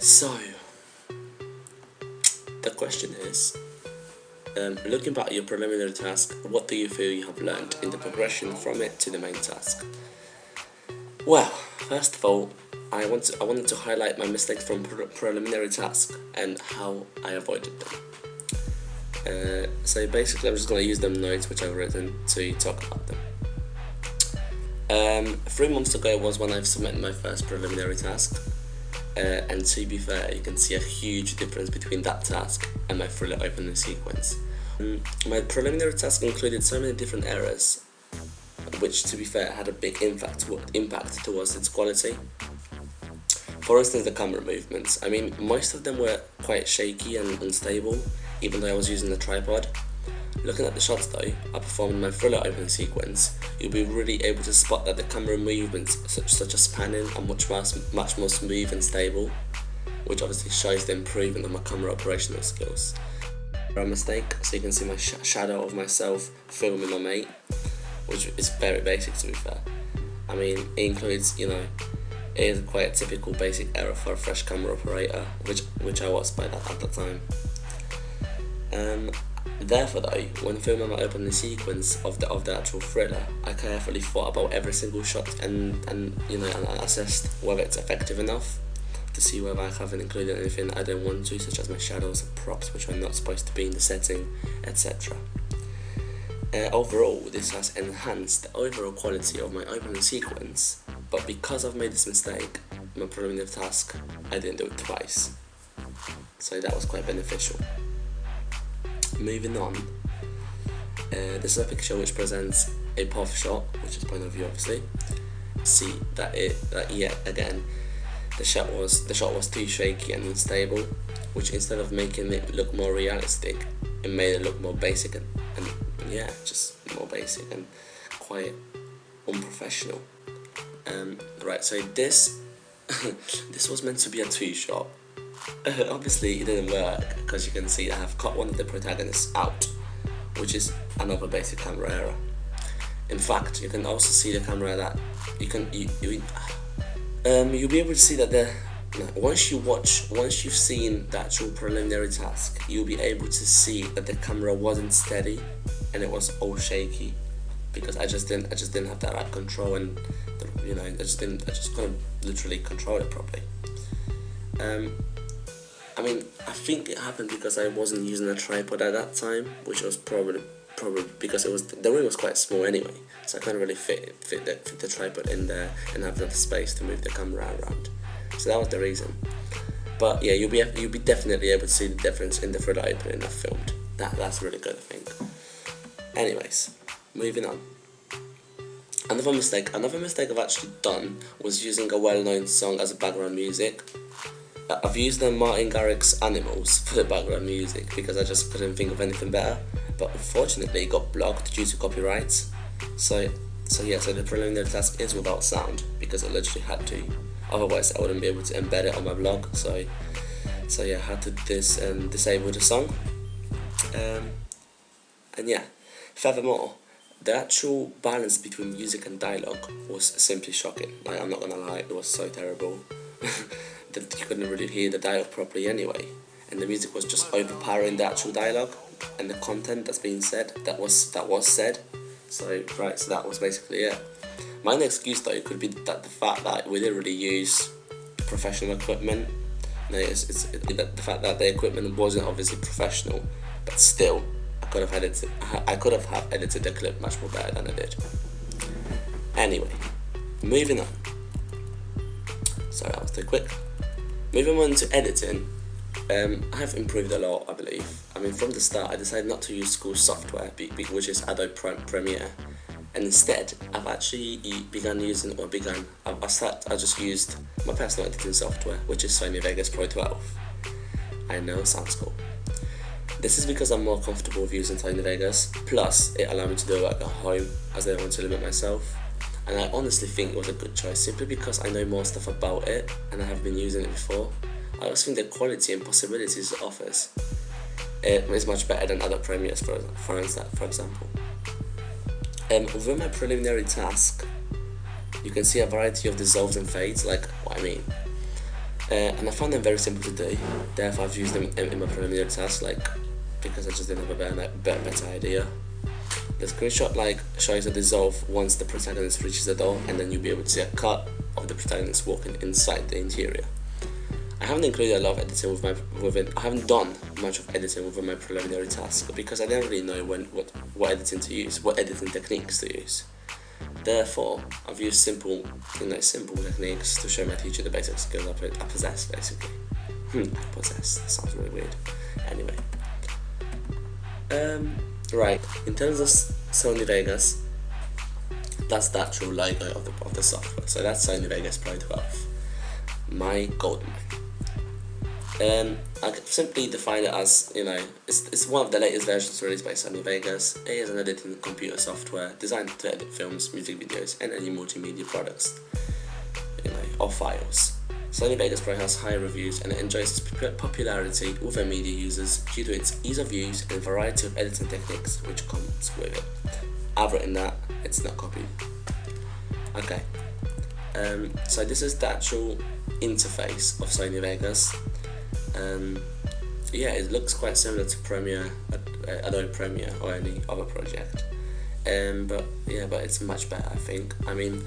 So, the question is, looking back at your preliminary task, what do you feel you have learned in the progression from it to the main task? Well, first of all, I wanted to highlight my mistakes from preliminary task and how I avoided them. So basically, I'm just going to use them notes which I've written to talk about them. 3 months ago was when I've submitted my first preliminary task, and to be fair, you can see a huge difference between that task and my thriller opening sequence. My preliminary task included so many different errors, which to be fair had a big impact towards its quality. For instance, the camera movements. I mean, most of them were quite shaky and unstable, even though I was using a tripod. Looking at the shots though, I performed my thriller opening sequence, you'll be really able to spot that the camera movements such as panning are much more smooth and stable, which obviously shows the improvement of my camera operational skills. A mistake, so you can see my shadow of myself filming my mate, which is very basic to be fair. I mean, it includes, it is quite a typical basic error for a fresh camera operator, which I was at the time. Therefore though, when filming my opening sequence of the actual thriller, I carefully thought about every single shot and assessed whether it's effective enough to see whether I haven't included anything I don't want to, such as my shadows and props which are not supposed to be in the setting, etc. Overall, this has enhanced the overall quality of my opening sequence, but because I've made this mistake, my preliminary task, I didn't do it twice. So that was quite beneficial. Moving on, this is a picture which presents a path shot, which is point of view obviously. See that yet again, the shot was too shaky and unstable, which instead of making it look more realistic, it made it look more basic and just more basic and quite unprofessional. Right, so this this was meant to be a two-shot. Obviously it didn't work because you can see I have cut one of the protagonists out, which is another basic camera error. In fact, you can also see the camera that you'll be able to see that once you've seen the actual preliminary task, you'll be able to see that the camera wasn't steady and it was all shaky, because I just didn't have that right control, and I just couldn't literally control it properly. I mean, I think it happened because I wasn't using a tripod at that time, which was probably because the room was quite small anyway, so I couldn't really fit the tripod in there and have enough space to move the camera around. So that was the reason. But yeah, you'll be definitely able to see the difference in the thriller opening I've filmed. That's really good, I think. Anyways, moving on. Another mistake I've actually done was using a well-known song as a background music. I've used Martin Garrix's Animals for the background music because I just couldn't think of anything better, but unfortunately it got blocked due to copyrights. So the preliminary task is without sound because I literally had to. Otherwise I wouldn't be able to embed it on my blog. So yeah, I had to disable the song. And yeah, furthermore, the actual balance between music and dialogue was simply shocking. Like, I'm not gonna lie, it was so terrible. That you couldn't really hear the dialogue properly anyway, and the music was just overpowering the actual dialogue and the content that's being said, that was said. So that was basically it. My only excuse though could be that the fact that we didn't really use professional equipment. It's the fact that the equipment wasn't obviously professional, but still I could have edited the clip much more better than I did. Anyway, moving on. Sorry, that was too quick. Moving on to editing, I have improved a lot, I believe. I mean, from the start, I decided not to use school software, which is Adobe Premiere, and instead, I've actually I just used my personal editing software, which is Sony Vegas Pro 12. I know, sounds cool. This is because I'm more comfortable with using Sony Vegas, plus it allowed me to do work at home, as I don't want to limit myself. And I honestly think it was a good choice, simply because I know more stuff about it and I have been using it before. I also think the quality and possibilities it offers is much better than other Premieres, for example. Within my preliminary task, you can see a variety of dissolves and fades, like what I mean. and I found them very simple to do. Therefore, I've used them in my preliminary task, like because I just didn't have a better idea. The screenshot shows a dissolve once the protagonist reaches the door, and then you'll be able to see a cut of the protagonist walking inside the interior. I haven't included a lot of editing with it. I haven't done much of editing within my preliminary task because I didn't really know what editing to use, what editing techniques to use. Therefore, I've used simple techniques to show my teacher the basic skills I possess, basically. I possess. That sounds really weird. Anyway. Right. In terms of Sony Vegas, that's the actual logo of the software. So that's Sony Vegas Pro 12. My golden one. I could simply define it as, it's one of the latest versions released by Sony Vegas. It is an editing computer software designed to edit films, music videos, and any multimedia products, or files. Sony Vegas Pro has high reviews and it enjoys its popularity with their media users due to its ease of use and variety of editing techniques which comes with it. Other than that, it's not copied. Okay, so this is the actual interface of Sony Vegas. Yeah, it looks quite similar to Premiere, Adobe Premiere or any other project, but it's much better, I think. I mean,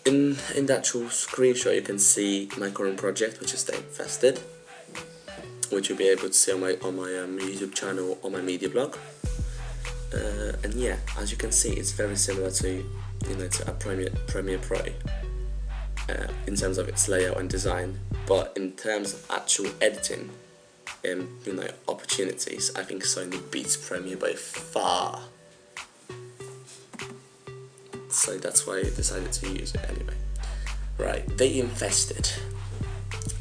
in the actual screenshot you can see my current project, which is The Infested, which you'll be able to see on my YouTube channel or my media blog. And yeah, as you can see, it's very similar to to a Premiere Pro in terms of its layout and design, but in terms of actual editing and opportunities, I think Sony beats Premiere by far. So that's why I decided to use it anyway. Right, The Infested.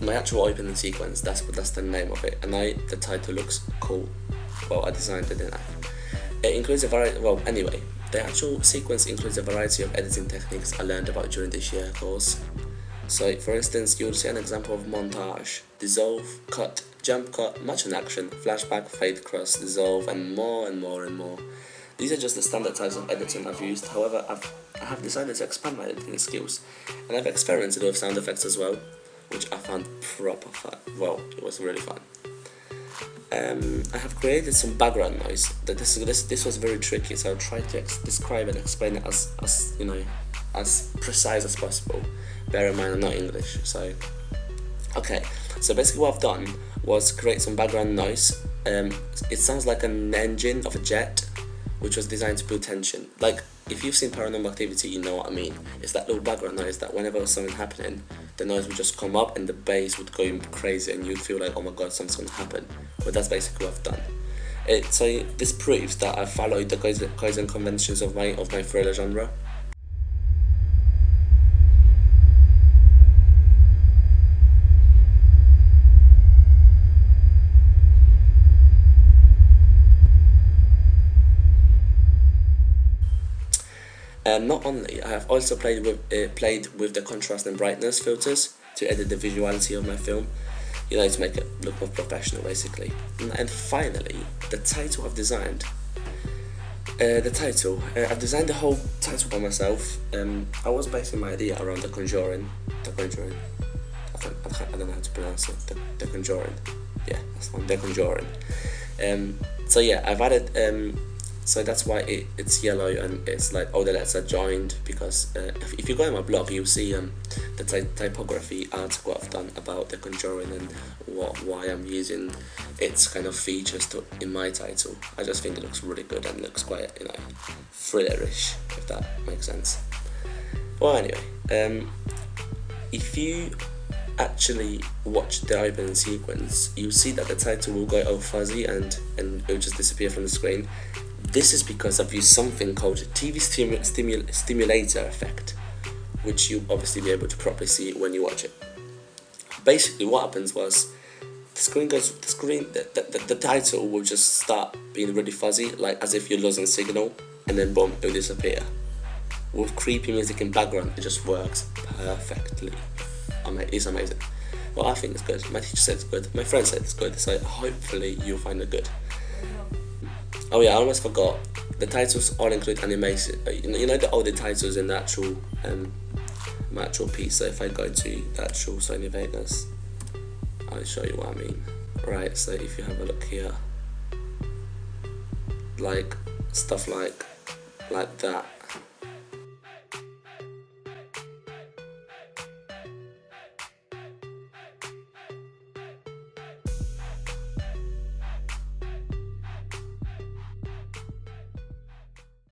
My actual opening sequence, that's the name of it, and the title looks cool. Well, I designed it, didn't I? It includes a variety. Well, anyway, the actual sequence includes a variety of editing techniques I learned about during this year course. So, for instance, you'll see an example of montage, dissolve, cut, jump cut, match in action, flashback, fade cross, dissolve, and more and more and more. These are just the standard types of editing I've used. However, I have decided to expand my editing skills, and I've experimented with sound effects as well, which I found proper fun. Well, it was really fun. I have created some background noise. This was very tricky, so I'll try to describe and explain it as precise as possible. Bear in mind, I'm not English, so okay. So basically, what I've done was create some background noise. It sounds like an engine of a jet, which was designed to build tension. Like, if you've seen Paranormal Activity, you know what I mean. It's that little background noise that whenever there's something happening, the noise would just come up and the bass would go crazy and you'd feel like, oh my god, something's going to happen. But that's basically what I've done. So this proves that I've followed the codes and conventions of my thriller genre. Not only, I have also played with the contrast and brightness filters to edit the visuality of my film, to make it look more professional, basically. And finally, the title I've designed. I've designed the whole title by myself. I was basing my idea around The Conjuring. I don't know how to pronounce it. The Conjuring. Yeah, that's one. The Conjuring. So yeah, I've added. So that's why it's yellow and it's like all the letters are joined, because if you go on my blog, you'll see the typography article I've done about The Conjuring and why I'm using its kind of features in my title. I just think it looks really good and looks quite thrillerish, if that makes sense. Well, anyway, if you actually watch the opening sequence, you'll see that the title will go all fuzzy and it'll just disappear from the screen. This is because I've used something called TV stimulator effect, which you'll obviously be able to properly see when you watch it. Basically, what happens was the title will just start being really fuzzy, like as if you're losing signal, and then boom, it'll disappear. With creepy music in background, it just works perfectly. It's amazing. Well, I think it's good. My teacher said it's good. My friend said it's good. So hopefully you'll find it good. Oh yeah, I almost forgot. The titles all include animation. The titles in the actual my actual piece. So if I go to the actual Sony Vegas, I'll show you what I mean. Right, so if you have a look here, like stuff like that